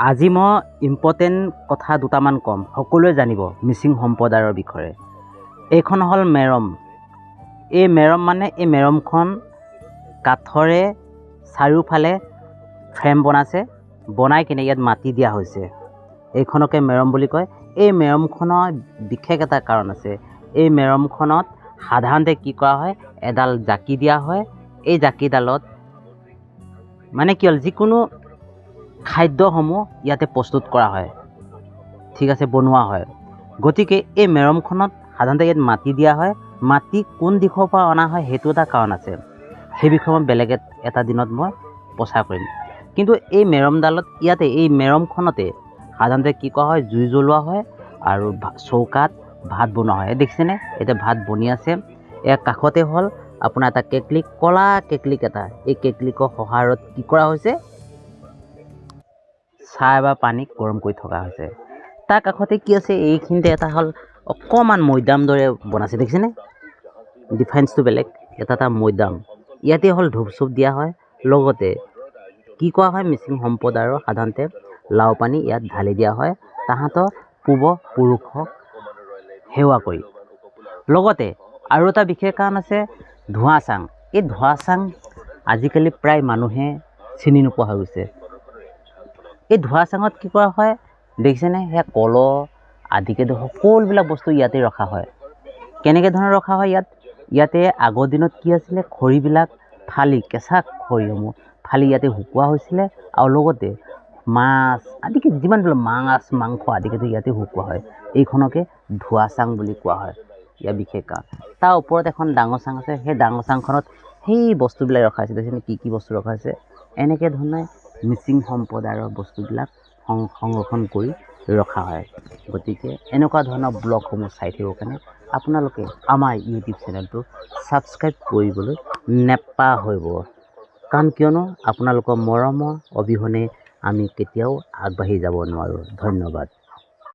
আজি মই ইম্পৰ্টেণ্ট কথা দুটামান ক'ম, সকলোৱে জানিব মিচিং সম্প্ৰদায়ৰ বিষয়ে। এইখন হ'ল মেৰম। এই মেৰমখন কাঠৰে চাৰিওফালে ফ্ৰেম বনাই কিনে ইয়াত মাটি দিয়া হৈছে। এইখনকে মেৰম বুলি কয়। এই মেৰমখনৰ বিশেষ এটা কাৰণ আছে। এই মেৰমখনত সাধাৰণতে কি কৰা হয়, এডাল জাকি দিয়া হয়। এই জাকিডালত কি হ'ল, যিকোনো খাদ্যসমূহ ইয়াতে প্ৰস্তুত কৰা হয়, ঠিক আছে, বনোৱা হয়। গতিকে এই মেৰমখনত সাধাৰণতে ইয়াত মাটি দিয়া হয়। মাটি কোন দিশৰ পৰা অনা হয় সেইটো এটা কাৰণ আছে। সেই বিষয়ে মই বেলেগ এটা দিনত মই প্ৰচাৰ কৰিম। কিন্তু এই মেৰমডালত এই মেৰমখনতে সাধাৰণতে কি কৰা হয়, জুই জ্বলোৱা হয় আৰু চৌকাত ভাত বনোৱা হয়। দেখিছেনে, এতিয়া ভাত বনি আছে। ইয়াৰ কাষতে হ'ল আপোনাৰ এটা কেটলি, ক'লা কেটলিক এটা। এই কেটলিকৰ সহায়ত কি কৰা হৈছে, চাহ বা পানী গৰম কৰি থকা হৈছে। তাৰ কাষতে কি আছে, এইখিনিতে এটা হ'ল অকণমান মৈদাম দৰে বনাইছে, দেখিছেনে, ডিফাৰেঞ্চটো বেলেগ, এটা মৈদাম। ইয়াতে হ'ল ধূপ চুপ দিয়া হয়। লগতে কি কৰা হয়, মিচিং সম্প্ৰদায়ৰ সাধাৰণতে লাও পানী ইয়াত ঢালি দিয়া হয়, তাহাঁতৰ পূৰ্বপুৰুষক সেৱা কৰি। লগতে আৰু এটা বিশেষ কাৰণ আছে, ধোঁৱা চাং। এই ধোঁৱা চাং আজিকালি প্ৰায় মানুহে চিনি নোপোৱা হৈ গৈছে। এই ধোঁৱা চাঙত কি কৰা হয়, দেখিছেনে, সেয়া কলহ আদিকে ধৰি সকলোবিলাক বস্তু ইয়াতে ৰখা হয়। কেনেকৈ ধৰণে ৰখা হয়, ইয়াতে আগৰ দিনত কি আছিলে, খৰিবিলাক ফালি, কেঁচা খৰিসমূহ ফালি ইয়াতে শুকোৱা হৈছিলে। আৰু লগতে মাছ আদিকে যিমানবিলাক মাছ মাংস আদিকে ধৰি ইয়াতে শুকোৱা হয়। এইখনকে ধোঁৱা চাং বুলি কোৱা হয়। ইয়াৰ বিশেষ কাৰণ, তাৰ ওপৰত এখন ডাঙৰ চাং আছে। সেই ডাঙৰ চাংখনত সেই বস্তুবিলাক ৰখা হৈছে। দেখিছেনে কি বস্তু ৰখা হৈছে। এনেকৈ ধৰণে মিচিং সম্প্ৰদায়ৰ বস্তুবিলাক সংৰক্ষণ কৰি ৰখা হয়। গতিকে এনেকুৱা ধৰণৰ ব্লগসমূহ চাই থাকিবৰ কাৰণে আপোনালোকে আমাৰ ইউটিউব চেনেলটো ছাবস্ক্ৰাইব কৰিবলৈ নেপাহৰিব। কাৰণ কিয়নো আপোনালোকৰ মৰমৰ অবিহনে আমি কেতিয়াও আগবাঢ়ি যাব নোৱাৰোঁ। ধন্যবাদ।